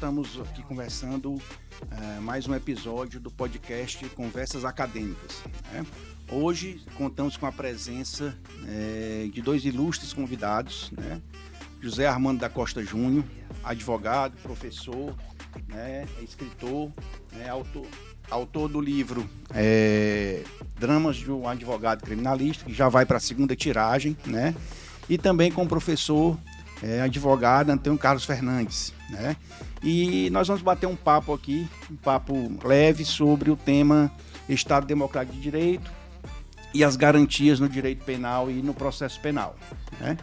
estamos aqui conversando mais um episódio do podcast Conversas Acadêmicas, né? Hoje contamos com a presença de dois ilustres convidados, né? José Armando da Costa Júnior, advogado, professor, né? Escritor, né? Autor do livro Dramas de um Advogado Criminalista, que já vai para a segunda tiragem, né? E também com o professor advogado Antônio Carlos Fernandes, né? E nós vamos bater um papo aqui, um papo leve sobre o tema Estado Democrático de Direito e as garantias no direito penal e no processo penal, né?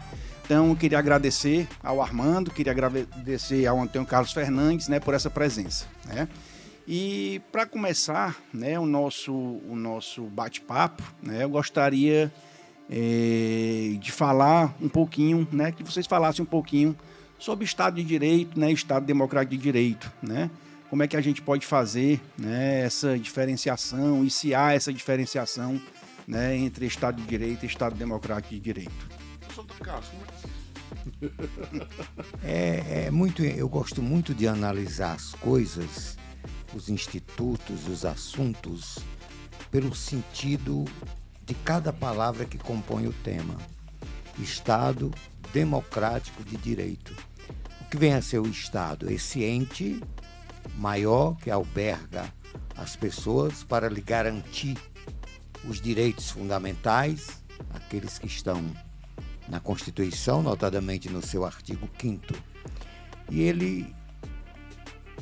Então, eu queria agradecer ao Armando, queria agradecer ao Antônio Carlos Fernandes, né, por essa presença, né? E para começar, né, o nosso bate-papo, né, eu gostaria de falar um pouquinho, né, que vocês falassem um pouquinho sobre Estado de Direito, né, Estado Democrático de Direito, né? Como é que a gente pode fazer, né, essa diferenciação, e se há essa diferenciação, né, entre Estado de Direito e Estado Democrático de Direito. Eu gosto muito de analisar as coisas, os institutos, os assuntos, pelo sentido de cada palavra que compõe o tema. Estado Democrático de Direito. O que vem a ser o Estado? Esse ente maior que alberga as pessoas para lhe garantir os direitos fundamentais, aqueles que estão na Constituição, notadamente no seu artigo 5º. E ele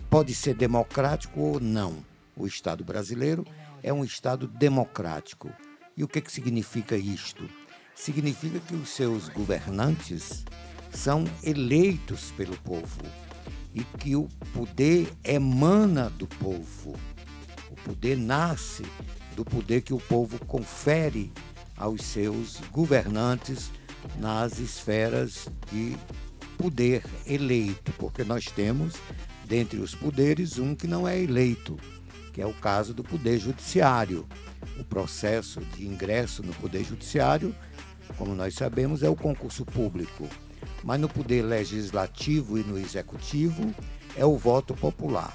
pode ser democrático ou não. O Estado brasileiro é um Estado democrático. E o que significa isto? Significa que os seus governantes são eleitos pelo povo e que o poder emana do povo. O poder nasce do poder que o povo confere aos seus governantes nas esferas de poder eleito, porque nós temos, dentre os poderes, um que não é eleito, que é o caso do Poder Judiciário. O processo de ingresso no Poder Judiciário, como nós sabemos, é o concurso público. Mas no Poder Legislativo e no Executivo é o voto popular.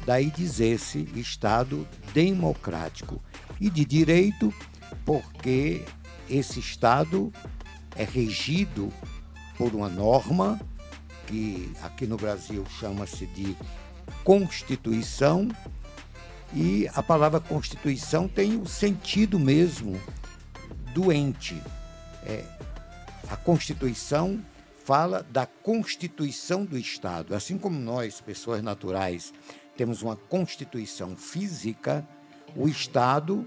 Daí dizer-se Estado democrático. E de direito, porque esse Estado é regido por uma norma que aqui no Brasil chama-se de Constituição, e a palavra Constituição tem o sentido mesmo do ente. A Constituição fala da constituição do Estado. Assim como nós, pessoas naturais, temos uma constituição física, o Estado,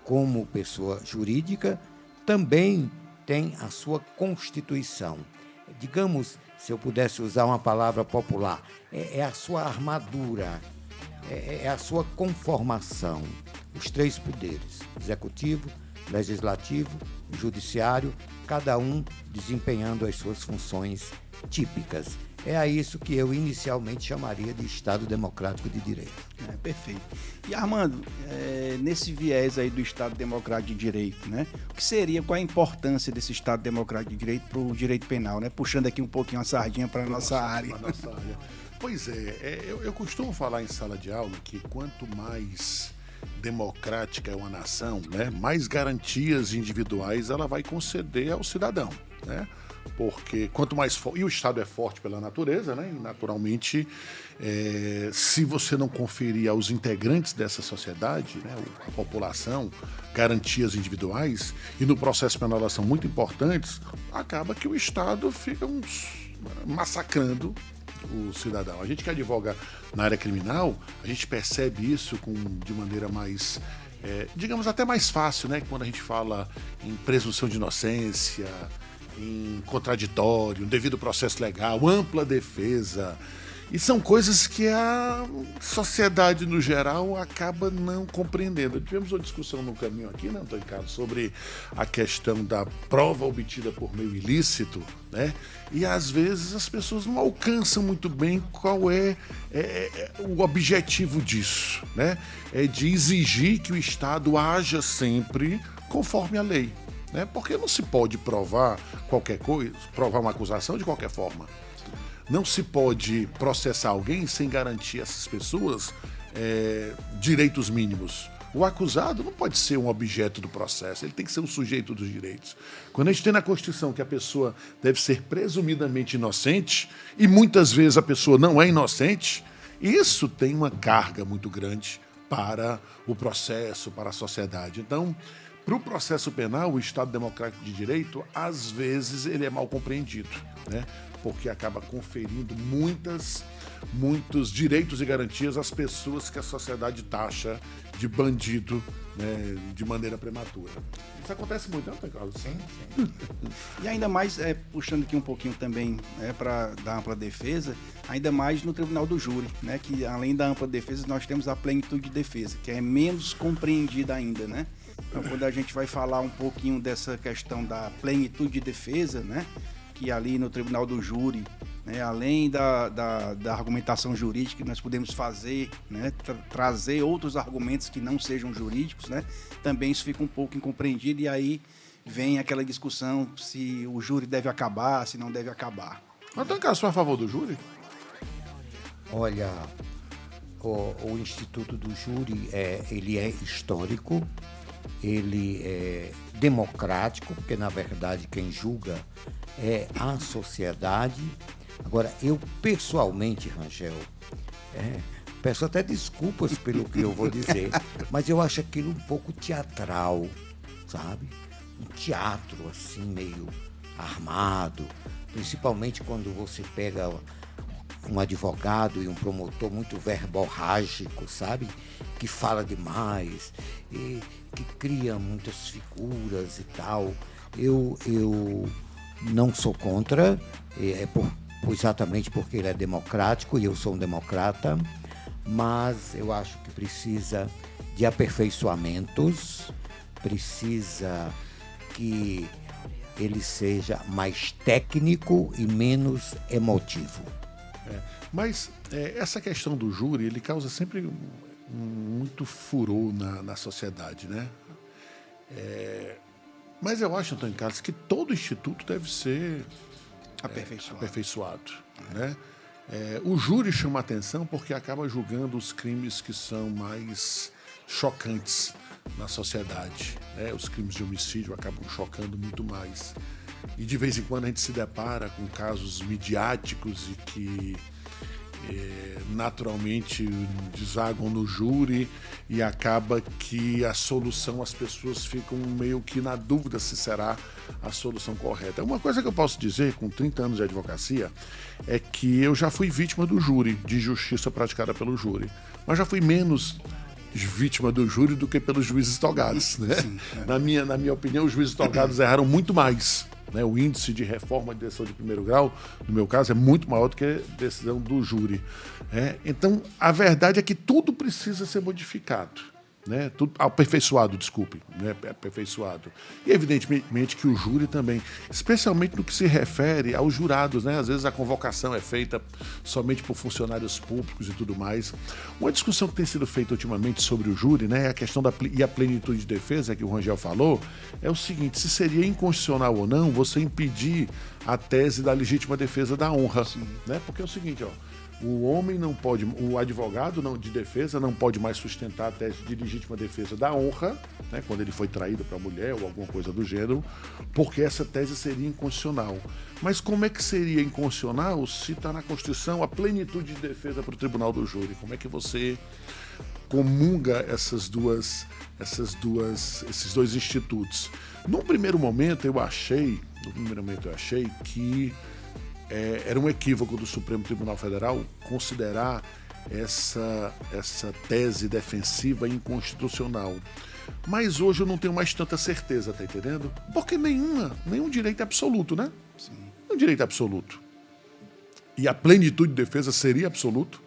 como pessoa jurídica, também tem a sua constituição. Digamos, se eu pudesse usar uma palavra popular, é a sua armadura, é a sua conformação. Os três poderes, executivo, legislativo e judiciário, cada um desempenhando as suas funções típicas. É a isso que eu inicialmente chamaria de Estado Democrático de Direito. Perfeito. E Armando, nesse viés aí do Estado Democrático de Direito, né? Qual a importância desse Estado Democrático de Direito para o direito penal, né? Puxando aqui um pouquinho a sardinha para a nossa área. Pois eu costumo falar em sala de aula que quanto mais democrática é uma nação, né, mais garantias individuais ela vai conceder ao cidadão, né? Porque quanto mais forte, e o Estado é forte pela natureza, né? E naturalmente, se você não conferir aos integrantes dessa sociedade, né, a população, garantias individuais, e no processo penal elas são muito importantes, acaba que o Estado fica massacrando o cidadão. A gente que advoga na área criminal, a gente percebe isso de maneira mais, digamos, até mais fácil, né? Quando a gente fala em presunção de inocência, em contraditório, devido processo legal, ampla defesa. E são coisas que a sociedade, no geral, acaba não compreendendo. Tivemos uma discussão no caminho aqui, né, Antônio Carlos, sobre a questão da prova obtida por meio ilícito, né? E, às vezes, as pessoas não alcançam muito bem qual é o objetivo disso, né? É de exigir que o Estado haja sempre conforme a lei, né? Porque não se pode provar qualquer coisa, provar uma acusação de qualquer forma. não se pode processar alguém sem garantir a essas pessoas direitos mínimos. O acusado não pode ser um objeto do processo, ele tem que ser um sujeito dos direitos. Quando a gente tem na Constituição que a pessoa deve ser presumidamente inocente, e muitas vezes a pessoa não é inocente, isso tem uma carga muito grande para o processo, para a sociedade. Então, para o processo penal, o Estado Democrático de Direito, às vezes, ele é mal compreendido, né? Porque acaba conferindo muitos direitos e garantias às pessoas que a sociedade taxa de bandido, né, de maneira prematura. Isso acontece muito, não, Carlos? Sim. E ainda mais, puxando aqui um pouquinho também para dar ampla defesa, ainda mais no Tribunal do Júri, né, que além da ampla defesa, nós temos a plenitude de defesa, que é menos compreendida ainda, né? Então, quando a gente vai falar um pouquinho dessa questão da plenitude de defesa, né, que ali no Tribunal do Júri, né, além da argumentação jurídica que nós podemos fazer, né, trazer outros argumentos que não sejam jurídicos, né, também isso fica um pouco incompreendido e aí vem aquela discussão se o júri deve acabar, se não deve acabar. Então, Carlos, você é a favor do júri? Olha, o Instituto do Júri ele é histórico, ele é democrático, porque na verdade quem julga é a sociedade. Agora, eu pessoalmente, Rangel, peço até desculpas pelo que eu vou dizer, mas eu acho aquilo um pouco teatral, sabe? Um teatro assim meio armado, principalmente quando você pega um advogado e um promotor muito verborrágico, sabe? Que fala demais e que cria muitas figuras e tal. Eu não sou contra, exatamente porque ele é democrático e eu sou um democrata, mas eu acho que precisa de aperfeiçoamentos, precisa que ele seja mais técnico e menos emotivo. Mas essa questão do júri, ele causa sempre muito furor na sociedade, né? Mas eu acho, Antônio Carlos, que todo instituto deve ser aperfeiçoado, né? O júri chama atenção porque acaba julgando os crimes que são mais chocantes na sociedade, né? Os crimes de homicídio acabam chocando muito mais. E de vez em quando a gente se depara com casos midiáticos e que naturalmente desagam no júri e acaba que a solução, as pessoas ficam meio que na dúvida se será a solução correta. Uma coisa que eu posso dizer com 30 anos de advocacia é que eu já fui vítima do júri, de injustiça praticada pelo júri, mas já fui menos vítima do júri do que pelos juízes togados, né? Sim, na minha opinião, os juízes togados erraram muito mais, né? O índice de reforma de decisão de primeiro grau, no meu caso, é muito maior do que a decisão do júri. Então, a verdade é que tudo precisa ser modificado, né? Tudo aperfeiçoado, desculpe, né? Aperfeiçoado. E evidentemente que o júri também, especialmente no que se refere aos jurados, né? Às vezes a convocação é feita somente por funcionários públicos e tudo mais. Uma discussão que tem sido feita ultimamente sobre o júri, né? A questão e a plenitude de defesa que o Rangel falou, é o seguinte: se seria inconstitucional ou não você impedir a tese da legítima defesa da honra, né? Porque é o seguinte, o homem não pode, o advogado de defesa não pode mais sustentar a tese de legítima defesa da honra, né, quando ele foi traído para a mulher ou alguma coisa do gênero, porque essa tese seria inconstitucional. Mas como é que seria inconstitucional se está na Constituição a plenitude de defesa para o Tribunal do Júri? Como é que você comunga esses dois institutos? Num primeiro momento eu achei que era um equívoco do Supremo Tribunal Federal considerar essa tese defensiva inconstitucional. Mas hoje eu não tenho mais tanta certeza, tá entendendo? Porque nenhum direito é absoluto, né? Sim. Um direito absoluto. E a plenitude de defesa seria absoluto?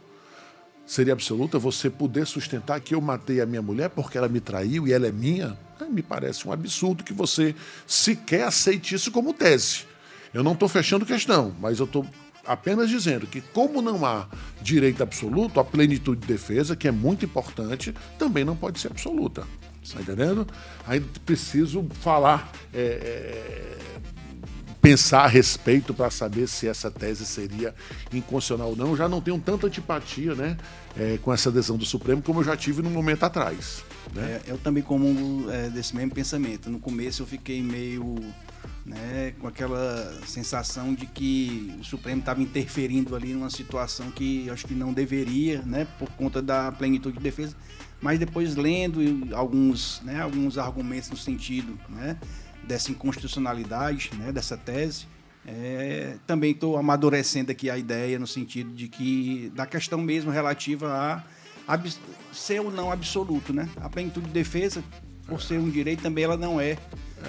Seria absoluta você poder sustentar que eu matei a minha mulher porque ela me traiu e ela é minha? Me parece um absurdo que você sequer aceite isso como tese. Eu não estou fechando questão, mas eu estou apenas dizendo que, como não há direito absoluto, a plenitude de defesa, que é muito importante, também não pode ser absoluta. Está entendendo? Aí preciso falar pensar a respeito para saber se essa tese seria inconstitucional ou não. Eu já não tenho tanta antipatia, né, com essa decisão do Supremo como eu já tive num momento atrás. Né? Eu também comungo desse mesmo pensamento. No começo eu fiquei meio, né, com aquela sensação de que o Supremo estava interferindo ali numa situação que eu acho que não deveria, né, por conta da plenitude de defesa. Mas depois lendo alguns argumentos no sentido, né, dessa inconstitucionalidade, né, dessa tese, também estou amadurecendo aqui a ideia no sentido de que da questão mesmo relativa a ser ou não absoluto, né? A plenitude de defesa, por ser um direito, também ela não é,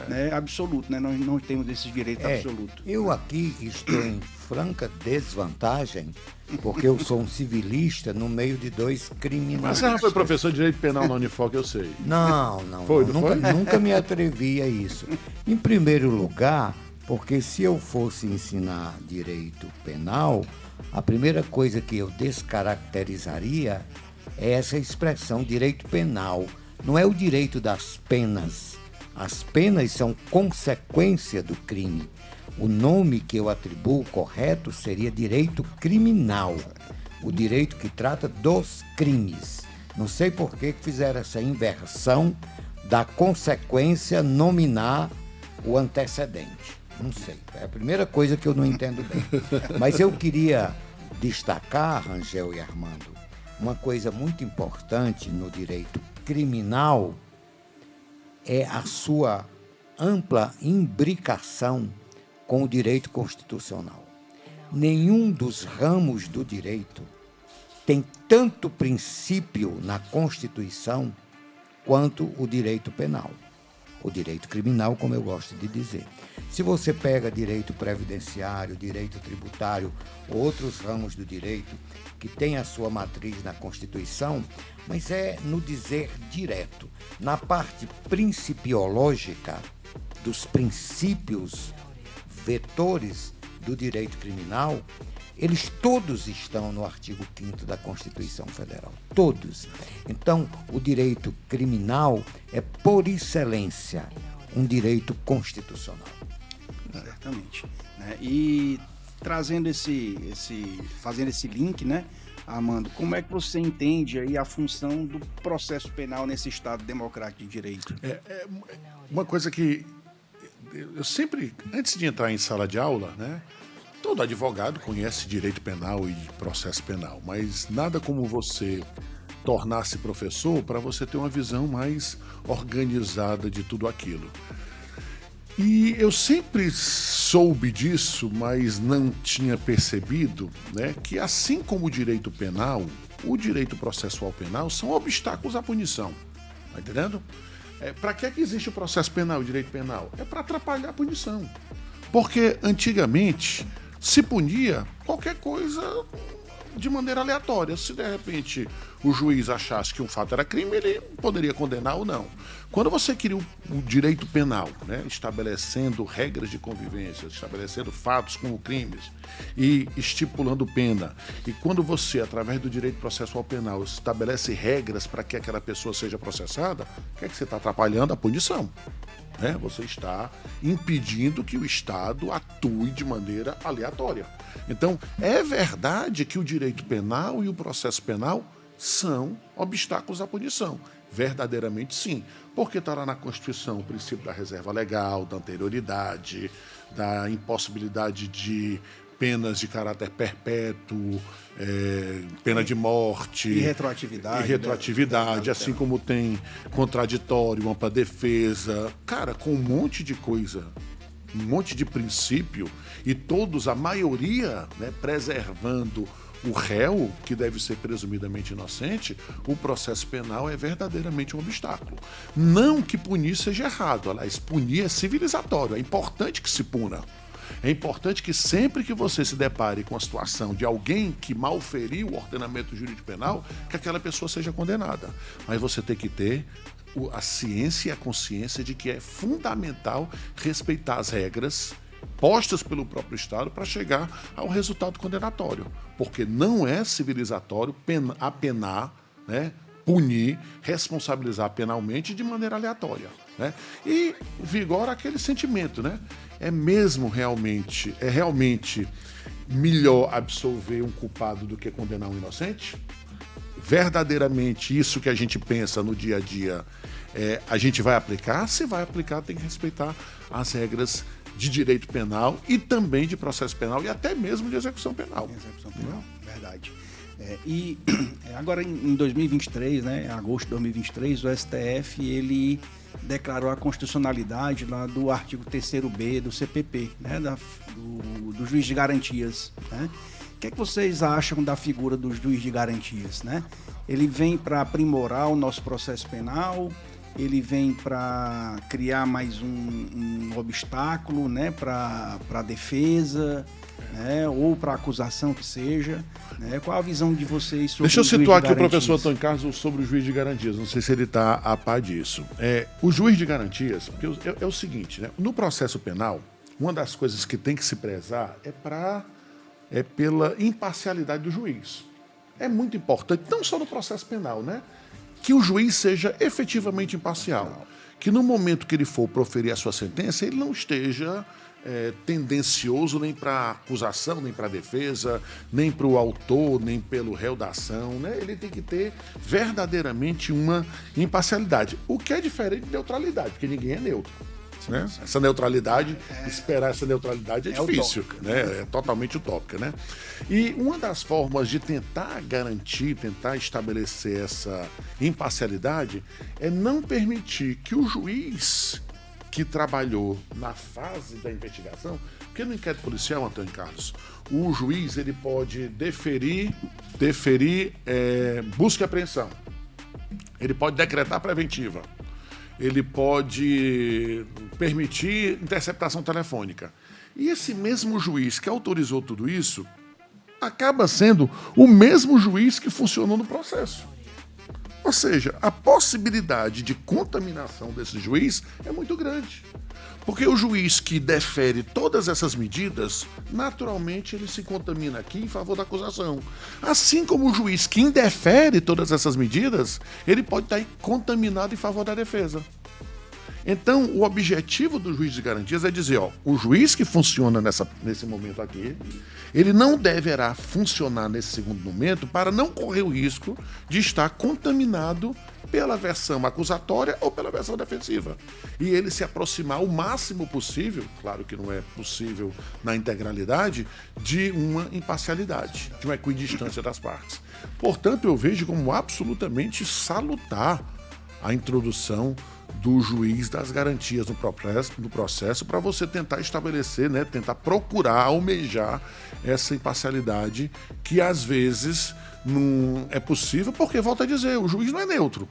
né, absoluto, né? Nós não temos esse direito absoluto. Eu aqui estou em franca desvantagem, porque eu sou um civilista no meio de dois criminosos. Mas você já foi professor de direito penal na Unifoc, eu sei. Não. Nunca me atrevi a isso. Em primeiro lugar, porque se eu fosse ensinar direito penal, a primeira coisa que eu descaracterizaria é essa expressão direito penal. Não é o direito das penas. As penas são consequência do crime. O nome que eu atribuo correto seria direito criminal. O direito que trata dos crimes. Não sei por que fizeram essa inversão da consequência nominar o antecedente. Não sei. É a primeira coisa que eu não entendo bem. Mas eu queria destacar, Rangel e Armando, uma coisa muito importante no direito criminal é a sua ampla imbricação com o direito constitucional. Nenhum dos ramos do direito tem tanto princípio na Constituição quanto o direito penal. O direito criminal, como eu gosto de dizer. Se você pega direito previdenciário, direito tributário, outros ramos do direito que têm a sua matriz na Constituição, mas é no dizer direto, na parte principiológica dos princípios vetores do direito criminal, eles todos estão no artigo 5º da Constituição Federal. Todos. Então, o direito criminal é, por excelência, um direito constitucional. Certamente. Né? E trazendo fazendo esse link, né, Armando, como é que você entende aí a função do processo penal nesse Estado democrático de direito? Uma coisa que eu sempre, antes de entrar em sala de aula, né, todo advogado conhece direito penal e processo penal, mas nada como você tornar-se professor para você ter uma visão mais organizada de tudo aquilo. E eu sempre soube disso, mas não tinha percebido, né, que assim como o direito penal, o direito processual penal são obstáculos à punição. Tá entendendo? Para que existe o processo penal, o direito penal? É para atrapalhar a punição. Porque antigamente se punia qualquer coisa de maneira aleatória. Se de repente o juiz achasse que um fato era crime, ele poderia condenar ou não. Quando você cria o direito penal, né, estabelecendo regras de convivência, estabelecendo fatos como crimes e estipulando pena, e quando você, através do direito processual penal, estabelece regras para que aquela pessoa seja processada, o que é que você está atrapalhando? A punição. Né? Você está impedindo que o Estado atue de maneira aleatória. Então, é verdade que o direito penal e o processo penal são obstáculos à punição. Verdadeiramente sim, porque está lá na Constituição o princípio da reserva legal, da anterioridade, da impossibilidade de penas de caráter perpétuo, pena de morte. E retroatividade. E retroatividade, né? Assim como tem contraditório, ampla defesa. Cara, com um monte de coisa, um monte de princípio, e todos, a maioria, né, preservando o réu, que deve ser presumidamente inocente, o processo penal é verdadeiramente um obstáculo. Não que punir seja errado, aliás, punir é civilizatório, é importante que se puna. É importante que sempre que você se depare com a situação de alguém que malferiu o ordenamento jurídico penal, que aquela pessoa seja condenada. Mas você tem que ter a ciência e a consciência de que é fundamental respeitar as regras postas pelo próprio Estado para chegar ao resultado condenatório. Porque não é civilizatório apenar, né, punir, responsabilizar penalmente de maneira aleatória. né? E vigora aquele sentimento, né? É realmente melhor absolver um culpado do que condenar um inocente? Verdadeiramente isso que a gente pensa no dia a dia, a gente vai aplicar? Se vai aplicar, tem que respeitar as regras de direito penal e também de processo penal e até mesmo de execução penal. Execução penal, verdade. E agora em 2023, né, em agosto de 2023, o STF ele declarou a constitucionalidade lá do artigo 3º-B do CPP, né, do juiz de garantias, né? O que é que vocês acham da figura do juiz de garantias, né? Ele vem para aprimorar o nosso processo penal, ele vem para criar mais um obstáculo, né, para a defesa, né, ou para a acusação que seja, né? Qual a visão de vocês sobre Deixa eu o juiz situar de aqui o garantias? professor Antônio Carlos sobre o juiz de garantias, não sei se ele está a par disso. O juiz de garantias, porque é o seguinte, né? No processo penal, uma das coisas que tem que se prezar é pela imparcialidade do juiz. É muito importante, não só no processo penal, né? Que o juiz seja efetivamente imparcial. Que no momento que ele for proferir a sua sentença, ele não esteja tendencioso nem para a acusação, nem para a defesa, nem para o autor, nem pelo réu da ação, né? Ele tem que ter verdadeiramente uma imparcialidade. O que é diferente de neutralidade, porque ninguém é neutro. Né? Essa neutralidade, esperar essa neutralidade é difícil, utópica, né? É totalmente utópica, né? E uma das formas de tentar garantir, tentar estabelecer essa imparcialidade é não permitir que o juiz que trabalhou na fase da investigação, porque no inquérito policial, Antônio Carlos, o juiz ele pode deferir busca e apreensão, ele pode decretar preventiva, ele pode permitir interceptação telefônica. E esse mesmo juiz que autorizou tudo isso acaba sendo o mesmo juiz que funcionou no processo. Ou seja, a possibilidade de contaminação desse juiz é muito grande. Porque o juiz que defere todas essas medidas, naturalmente ele se contamina aqui em favor da acusação. Assim como o juiz que indefere todas essas medidas, ele pode estar contaminado em favor da defesa. Então, o objetivo do juiz de garantias é dizer, o juiz que funciona nesse momento aqui, ele não deverá funcionar nesse segundo momento para não correr o risco de estar contaminado pela versão acusatória ou pela versão defensiva. E ele se aproximar o máximo possível, claro que não é possível na integralidade, de uma imparcialidade, de uma equidistância das partes. Portanto, eu vejo como absolutamente salutar a introdução do juiz das garantias no processo para você tentar estabelecer, né, tentar procurar, almejar essa imparcialidade que às vezes não é possível, porque, volto a dizer, o juiz não é neutro.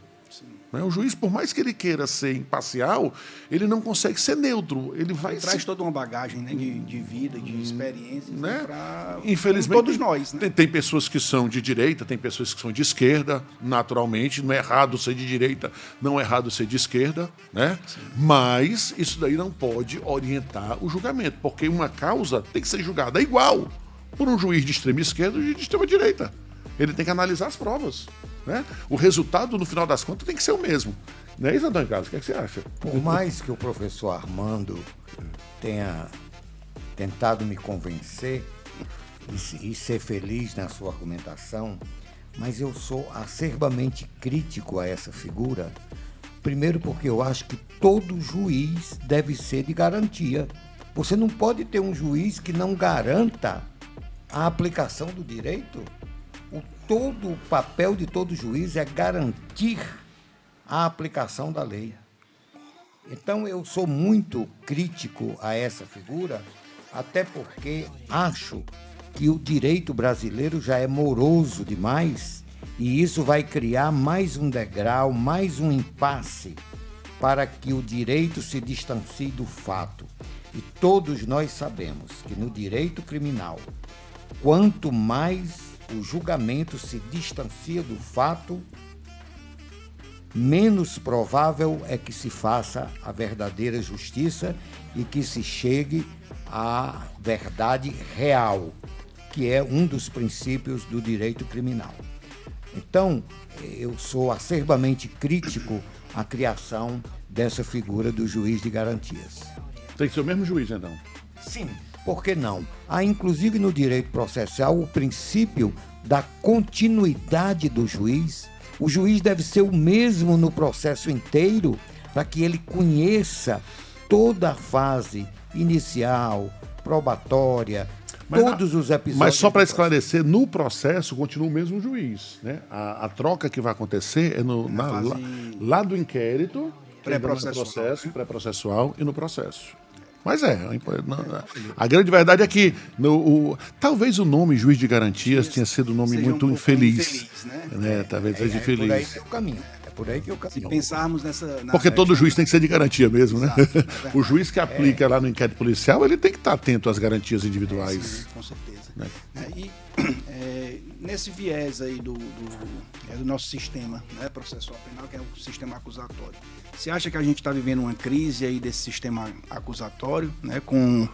Né? O juiz, por mais que ele queira ser imparcial, ele não consegue ser neutro. Ele traz toda uma bagagem, né, de vida, de experiência, né? Para infelizmente todos nós. Né? Tem pessoas que são de direita, tem pessoas que são de esquerda, naturalmente. Não é errado ser de direita, não é errado ser de esquerda, né? Mas isso daí não pode orientar o julgamento, porque uma causa tem que ser julgada igual por um juiz de extrema esquerda e de extrema direita. Ele tem que analisar as provas. Né? O resultado, no final das contas, tem que ser o mesmo. Não é isso, Antônio Carlos? O que é que você acha? Por mais que o professor Armando tenha tentado me convencer e ser feliz na sua argumentação, mas eu sou acerbamente crítico a essa figura. Primeiro porque eu acho que todo juiz deve ser de garantia. Você não pode ter um juiz que não garanta a aplicação do direito. Todo o papel de todo juiz é garantir a aplicação da lei. Então, eu sou muito crítico a essa figura, até porque acho que o direito brasileiro já é moroso demais e isso vai criar mais um degrau, mais um impasse para que o direito se distancie do fato. E todos nós sabemos que no direito criminal, quanto mais o julgamento se distancia do fato, menos provável é que se faça a verdadeira justiça e que se chegue à verdade real, que é um dos princípios do direito criminal. Então, eu sou acerbamente crítico a criação dessa figura do juiz de garantias. Tem que ser o mesmo juiz, então? Sim, por que não? Há, inclusive, no direito processual, o princípio da continuidade do juiz. O juiz deve ser o mesmo no processo inteiro, para que ele conheça toda a fase inicial, probatória, todos os episódios. Mas só para esclarecer, no processo continua o mesmo juiz, né? A troca que vai acontecer é lá do inquérito, pré-processual e no processo. Mas a grande verdade é que talvez o nome juiz de garantias tenha sido um nome muito infeliz, né? Talvez seja infeliz. Por aí que é o caminho. Por aí que eu Se pensarmos porque todo juiz tem que ser de garantia mesmo, né? Exato, o juiz que aplica lá no inquérito policial, ele tem que estar atento às garantias individuais. Sim, com certeza. Né? E nesse viés aí do nosso sistema, né, processual penal, que é o sistema acusatório, você acha que a gente está vivendo uma crise aí desse sistema acusatório, né, com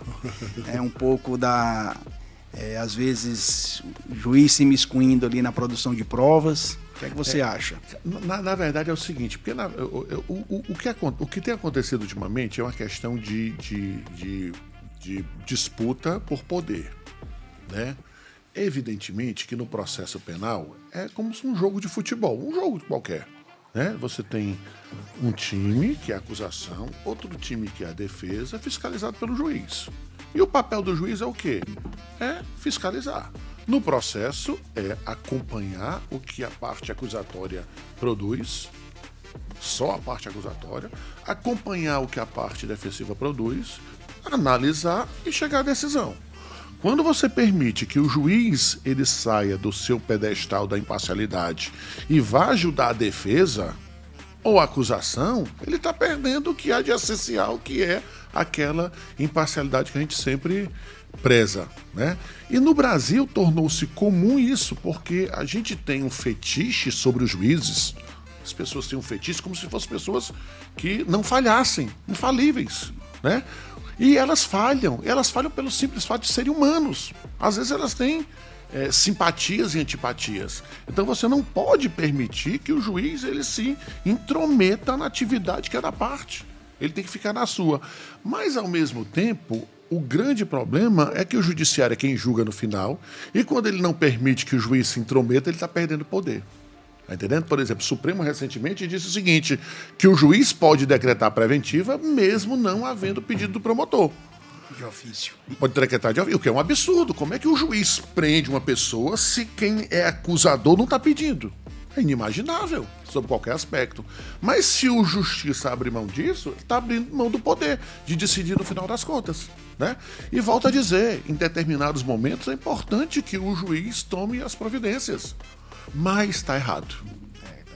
um pouco às vezes, o juiz se imiscuindo ali na produção de provas? O que é que você acha? Na verdade é o seguinte, porque o que tem acontecido ultimamente é uma questão de disputa por poder, né? Evidentemente que no processo penal é como se um jogo de futebol, um jogo qualquer, né? Você tem um time que é a acusação, outro time que é a defesa, fiscalizado pelo juiz. E o papel do juiz é o quê? É fiscalizar. No processo, é acompanhar o que a parte acusatória produz, só a parte acusatória, acompanhar o que a parte defensiva produz, analisar e chegar à decisão. Quando você permite que o juiz ele saia do seu pedestal da imparcialidade e vá ajudar a defesa ou a acusação, ele está perdendo o que há de essencial, que é aquela imparcialidade que a gente sempre preza, né? E no Brasil tornou-se comum isso, porque a gente tem um fetiche sobre os juízes. As pessoas têm um fetiche como se fossem pessoas que não falhassem, infalíveis, né? E elas falham pelo simples fato de serem humanos. Às vezes elas têm simpatias e antipatias. Então você não pode permitir que o juiz ele se intrometa na atividade que é da parte. Ele tem que ficar na sua. Mas, ao mesmo tempo, o grande problema é que o judiciário é quem julga no final, e quando ele não permite que o juiz se intrometa, ele está perdendo poder. Está entendendo? Por exemplo, o Supremo recentemente disse o seguinte, que o juiz pode decretar preventiva mesmo não havendo pedido do promotor. De ofício. Pode decretar de ofício, o que é um absurdo. Como é que o juiz prende uma pessoa se quem é acusador não está pedindo? É inimaginável, sob qualquer aspecto. Mas se o justiça abre mão disso, ele está abrindo mão do poder de decidir no final das contas, né? E volto a dizer, em determinados momentos é importante que o juiz tome as providências. Mas está errado.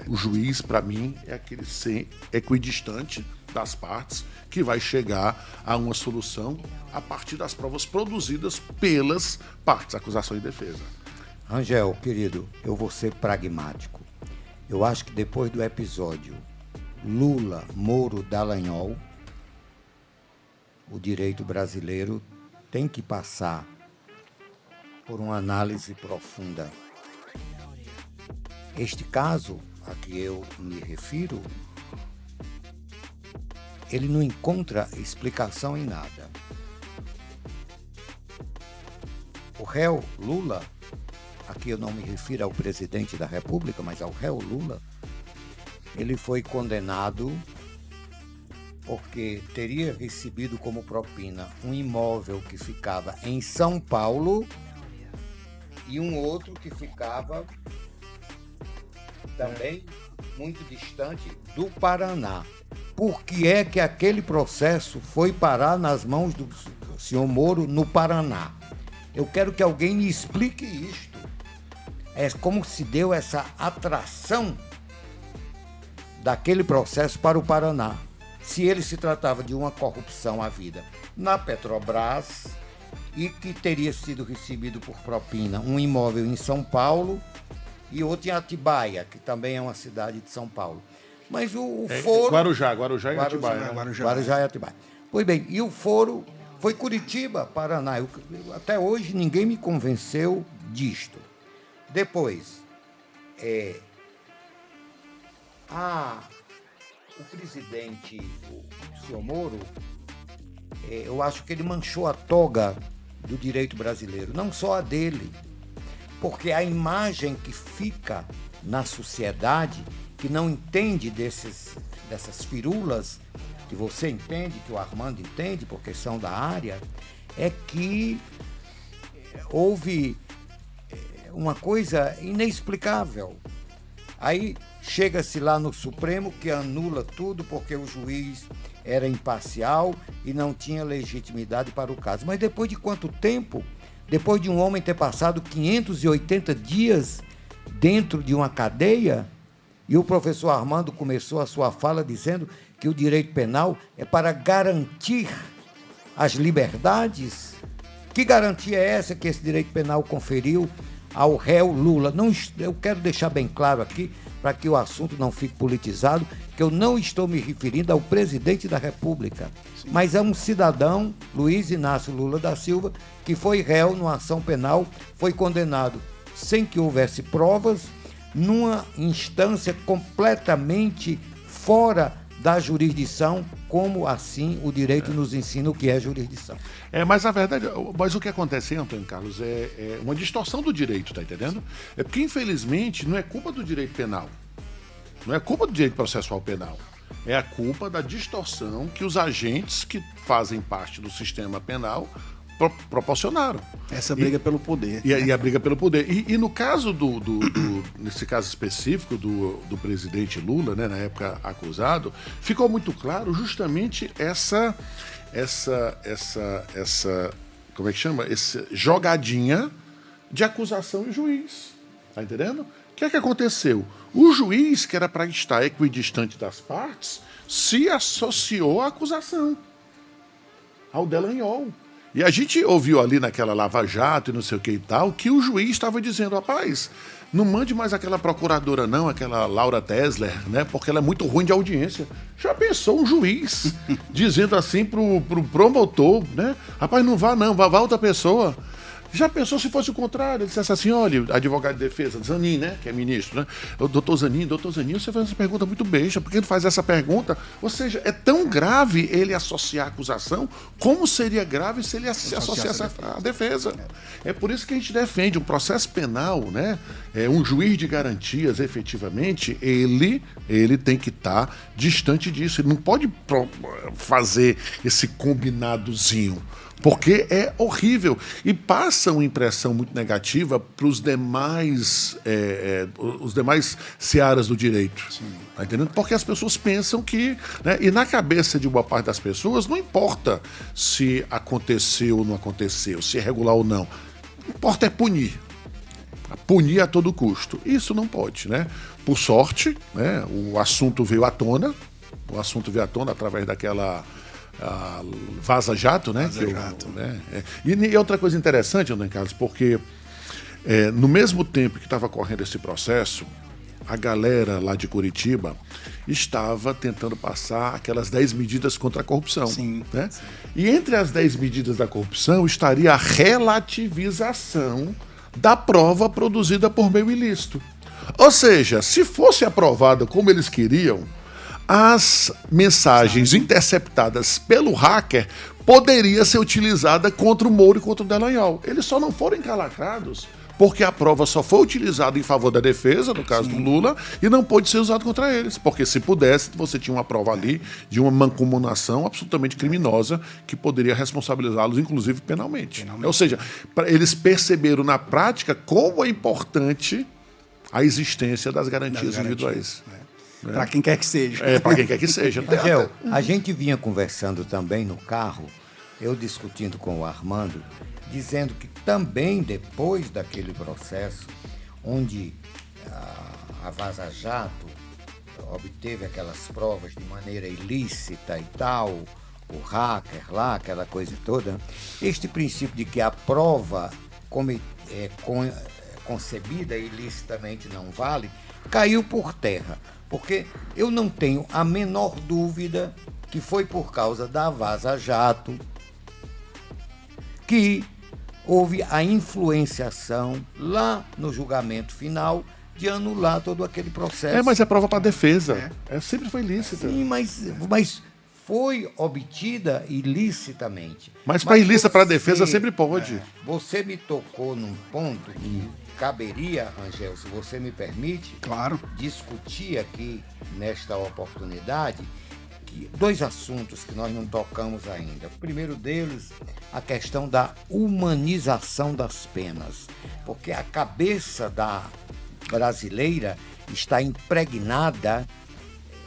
O juiz, para mim, é aquele ser equidistante das partes que vai chegar a uma solução a partir das provas produzidas pelas partes, acusação e defesa. Rangel, querido, eu vou ser pragmático. Eu acho que depois do episódio Lula, Moro, Dallagnol, o direito brasileiro tem que passar por uma análise profunda. Este caso a que eu me refiro, ele não encontra explicação em nada. O réu Lula, aqui eu não me refiro ao presidente da República, mas ao réu Lula, ele foi condenado porque teria recebido como propina um imóvel que ficava em São Paulo e um outro que ficava também muito distante do Paraná. Por que é que aquele processo foi parar nas mãos do senhor Moro no Paraná? Eu quero que alguém me explique isto. É como se deu essa atração daquele processo para o Paraná. Se ele se tratava de uma corrupção à vida na Petrobras e que teria sido recebido por propina um imóvel em São Paulo e outro em Atibaia, que também é uma cidade de São Paulo. Mas o foro... Guarujá e Atibaia. Guarujá e Atibaia. Pois bem, e o foro foi Curitiba, Paraná. Até hoje ninguém me convenceu disto. Depois, o presidente, o senhor Moro, eu acho que ele manchou a toga do direito brasileiro, não só a dele, porque a imagem que fica na sociedade, que não entende dessas firulas, que você entende, que o Armando entende, porque são da área, é que houve uma coisa inexplicável. Aí chega-se lá no Supremo que anula tudo porque o juiz era imparcial e não tinha legitimidade para o caso. Mas depois de quanto tempo? Depois de um homem ter passado 580 dias dentro de uma cadeia, e o professor Armando começou a sua fala dizendo que o direito penal é para garantir as liberdades. Que garantia é essa que esse direito penal conferiu ao réu Lula? Não, eu quero deixar bem claro aqui, para que o assunto não fique politizado, que eu não estou me referindo ao presidente da República, sim, mas a um cidadão, Luiz Inácio Lula da Silva, que foi réu numa ação penal, foi condenado sem que houvesse provas, numa instância completamente fora da jurisdição, como assim o direito nos ensina o que é jurisdição. Mas a verdade, mas o que acontece aí, Antônio Carlos, é uma distorção do direito, tá entendendo? É porque, infelizmente, não é culpa do direito penal, não é culpa do direito processual penal, é a culpa da distorção que os agentes que fazem parte do sistema penal proporcionaram. Essa briga pelo poder. E a briga pelo poder. E no caso nesse caso específico do presidente Lula, né, na época acusado, ficou muito claro justamente essa como é que chama? Essa jogadinha de acusação e juiz. Tá entendendo? O que é que aconteceu? O juiz, que era para estar equidistante das partes, se associou à acusação, ao Dallagnol. E a gente ouviu ali naquela Lava Jato e não sei o que e tal, que o juiz estava dizendo, rapaz, não mande mais aquela procuradora não, aquela Laura Tesler, né, porque ela é muito ruim de audiência. Já pensou um juiz dizendo assim pro promotor, né, rapaz, não vá não, vá outra pessoa. Já pensou se fosse o contrário? Ele dissesse assim, olha, advogado de defesa, Zanin, né, que é ministro, né? Doutor Zanin, você faz essa pergunta muito besta, por que ele faz essa pergunta? Ou seja, é tão grave ele associar a acusação, como seria grave se ele se associasse à defesa. É por isso que a gente defende um processo penal, né? Um juiz de garantias, efetivamente, ele tem que estar distante disso. Ele não pode fazer esse combinadozinho, porque é horrível e passa uma impressão muito negativa para os demais searas do direito. Tá entendendo? Porque as pessoas pensam que, né, e na cabeça de boa parte das pessoas não importa se aconteceu ou não aconteceu, se é regular ou não. O que importa é punir. Punir a todo custo. Isso não pode, né? Por sorte, né, o assunto veio à tona através daquela Vaza Jato, né? Vaza Jato. E outra coisa interessante, Antônio Carlos, porque no mesmo tempo que estava correndo esse processo, a galera lá de Curitiba estava tentando passar aquelas 10 medidas contra a corrupção. Sim, né? sim. E entre as 10 medidas da corrupção estaria a relativização da prova produzida por meio ilícito. Ou seja, se fosse aprovada como eles queriam, as mensagens interceptadas pelo hacker poderia ser utilizada contra o Moro e contra o Dallagnol. Eles só não foram encalacrados porque a prova só foi utilizada em favor da defesa, no caso do Lula, e não pôde ser usada contra eles. Porque se pudesse, você tinha uma prova ali de uma mancomunação absolutamente criminosa que poderia responsabilizá-los, inclusive penalmente. Ou seja, eles perceberam na prática como é importante a existência das garantias individuais. Para quem quer que seja. Para quem quer que seja. Angel, a gente vinha conversando também no carro, eu discutindo com o Armando, dizendo que também depois daquele processo, onde a Vaza Jato obteve aquelas provas de maneira ilícita e tal, o hacker lá, aquela coisa toda, este princípio de que a prova concebida ilicitamente não vale, caiu por terra. Porque eu não tenho a menor dúvida que foi por causa da Vaza Jato que houve a influenciação lá no julgamento final de anular todo aquele processo. Mas é prova para defesa. Sempre foi lícita. Sim, mas foi obtida ilicitamente. Mas para ilícita, para defesa, sempre pode. Você me tocou num ponto que caberia, Rangel, se você me permite, Claro. discutir aqui nesta oportunidade dois assuntos que nós não tocamos ainda. O primeiro deles, a questão da humanização das penas, porque a cabeça da brasileira está impregnada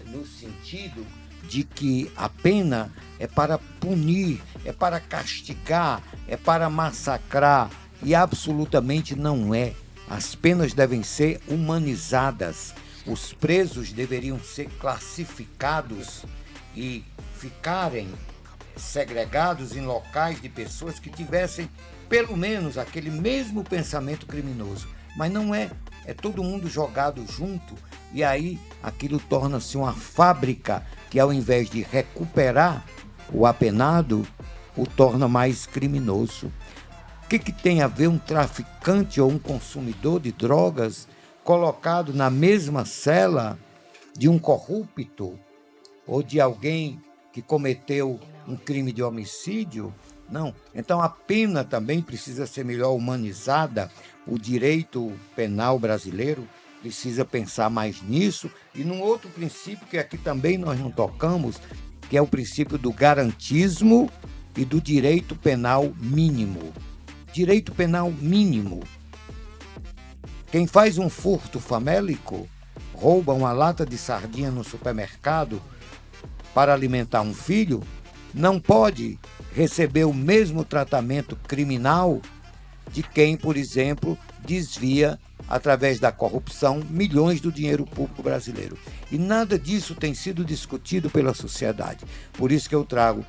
no sentido de que a pena é para punir, é para castigar, é para massacrar, e absolutamente não é. As penas devem ser humanizadas. Os presos deveriam ser classificados e ficarem segregados em locais de pessoas que tivessem pelo menos aquele mesmo pensamento criminoso. Mas não é. É todo mundo jogado junto, e aí aquilo torna-se uma fábrica que, ao invés de recuperar o apenado, o torna mais criminoso. O que tem a ver um traficante ou um consumidor de drogas colocado na mesma cela de um corrupto ou de alguém que cometeu um crime de homicídio? Não. Então a pena também precisa ser melhor humanizada. O direito penal brasileiro precisa pensar mais nisso e num outro princípio que aqui também nós não tocamos, que é o princípio do garantismo e do direito penal mínimo. Direito penal mínimo. Quem faz um furto famélico, rouba uma lata de sardinha no supermercado para alimentar um filho, não pode receber o mesmo tratamento criminal de quem, por exemplo, desvia, através da corrupção, milhões do dinheiro público brasileiro. E nada disso tem sido discutido pela sociedade. Por isso que eu trago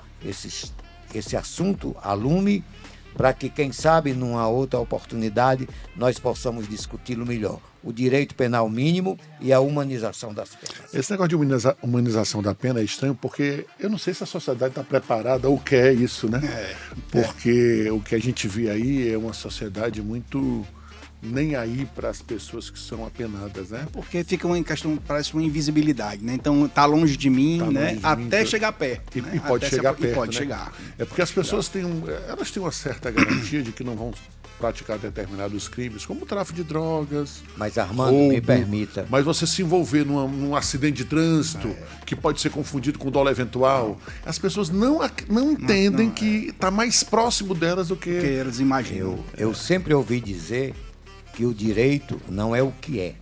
esse assunto a lume, para que, quem sabe, numa outra oportunidade, nós possamos discuti-lo melhor. O direito penal mínimo e a humanização das penas. Esse negócio de humanização da pena é estranho, porque eu não sei se a sociedade está preparada ou quer isso, né? Porque o que a gente vê aí é uma sociedade muito nem aí para as pessoas que são apenadas, né? Porque fica uma questão, parece uma invisibilidade, né? Então tá longe de mim, Tá né? longe de Até mim, chegar perto. E pode chegar perto, E pode né? chegar. É porque as pessoas têm uma certa garantia de que não vão praticar determinados crimes, como o tráfico de drogas. Mas, Armando, roubo, me permita. Mas você se envolver num acidente de trânsito, que pode ser confundido com dolo eventual, as pessoas não entendem que está mais próximo delas do Que que... eles imaginam. Eu sempre ouvi dizer que o direito não é o que é.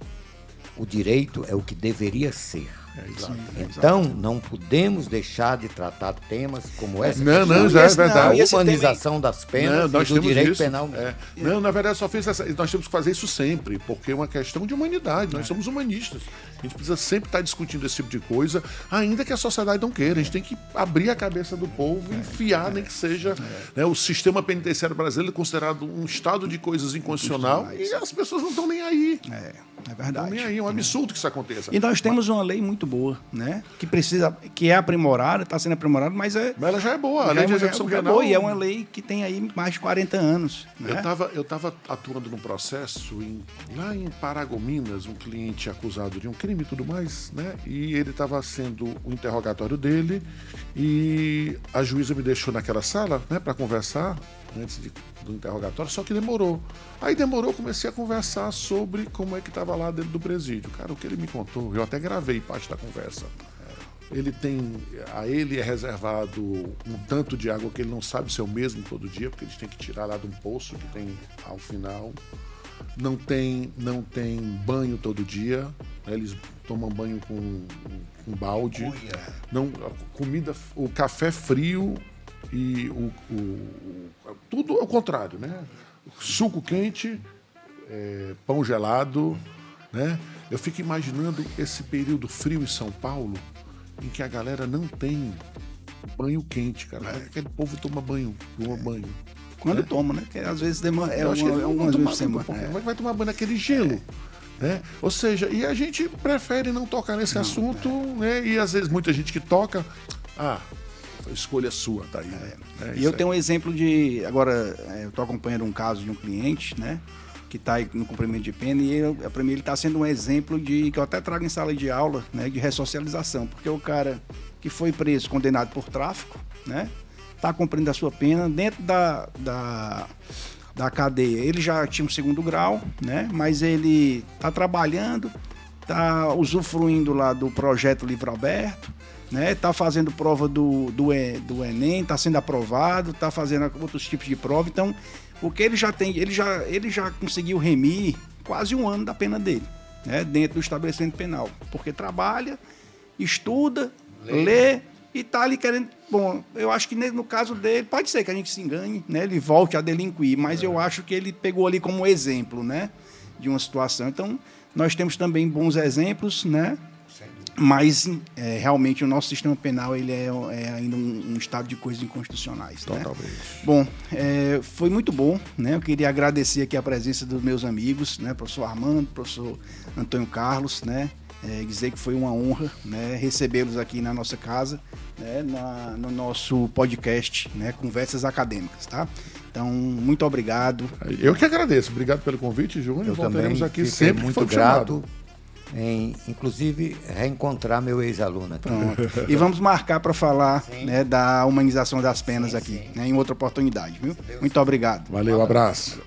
O direito é o que deveria ser. Então, não podemos deixar de tratar temas como essa. Não, já é verdade. A humanização das penas nós e do temos direito isso. penal. Não, na verdade, só fiz essa. Nós temos que fazer isso sempre, porque é uma questão de humanidade. Nós somos humanistas. A gente precisa sempre estar discutindo esse tipo de coisa, ainda que a sociedade não queira. A gente tem que abrir a cabeça do povo e enfiar, nem que seja. Né, o sistema penitenciário brasileiro é considerado um estado de coisas inconstitucional e as pessoas não estão nem aí. É verdade. Não nem aí. É um absurdo que isso aconteça. E nós temos uma lei muito boa, né? Que é aprimorada, está sendo aprimorada, mas ela já é boa. A lei de execução penal. Boa, e é uma lei que tem aí mais de 40 anos. Né? Eu estava atuando num processo lá em Paragominas, um cliente acusado de um crime e tudo mais, né? E ele estava sendo o interrogatório dele e a juíza me deixou naquela sala, né, para conversar antes do interrogatório, só que demorou. Aí demorou, eu comecei a conversar sobre como é que estava lá dentro do presídio. Cara, o que ele me contou, eu até gravei parte da conversa. A ele é reservado um tanto de água que ele não sabe se é o mesmo todo dia, porque eles têm que tirar lá de um poço que tem ao final. Não tem banho todo dia, né? Eles tomam banho com um balde. Não, a comida, o café frio e tudo ao contrário, né? Suco quente, pão gelado, né? Eu fico imaginando esse período frio em São Paulo, em que a galera não tem banho quente, cara. Aquele povo toma banho. Quando toma, né? Porque às vezes demora. Algumas vezes por semana. Como é que vai tomar banho naquele gelo? Né? Ou seja, e a gente prefere não tocar nesse assunto, né? E às vezes muita gente que toca, escolha sua, tá aí. E eu tenho um exemplo de. Agora, eu estou acompanhando um caso de um cliente, né? que está no cumprimento de pena, e para mim ele está sendo um exemplo que eu até trago em sala de aula, né, de ressocialização, porque o cara que foi preso, condenado por tráfico, né, está cumprindo a sua pena dentro da cadeia. Ele já tinha um 2º grau, né, mas ele está trabalhando, está usufruindo lá do projeto Livro Aberto, né, tá fazendo prova do Enem, está sendo aprovado, está fazendo outros tipos de prova. Então, o que ele já tem, ele já conseguiu remir quase 1 ano da pena dele, né, dentro do estabelecimento penal, porque trabalha, estuda, lê e tá ali querendo. Bom, eu acho que no caso dele, pode ser que a gente se engane, né, ele volte a delinquir, mas eu acho que ele pegou ali como exemplo, né, de uma situação. Então, nós temos também bons exemplos, né, mas realmente o nosso sistema penal ele é ainda um estado de coisas inconstitucionais. Totalmente. Né? Bom, foi muito bom, né? Eu queria agradecer aqui a presença dos meus amigos, né? Professor Armando, professor Antônio Carlos, né? Dizer que foi uma honra, né, recebê-los aqui na nossa casa, né, no nosso podcast, né, Conversas Acadêmicas, tá? Então, muito obrigado. Eu que agradeço. Obrigado pelo convite, Júnior. Eu Voltaremos também aqui sempre muito grato em, inclusive, reencontrar meu ex-aluno aqui. Pronto. E vamos marcar para falar, né, da humanização das penas aqui, né, em outra oportunidade, viu? Muito obrigado. Valeu, abraço.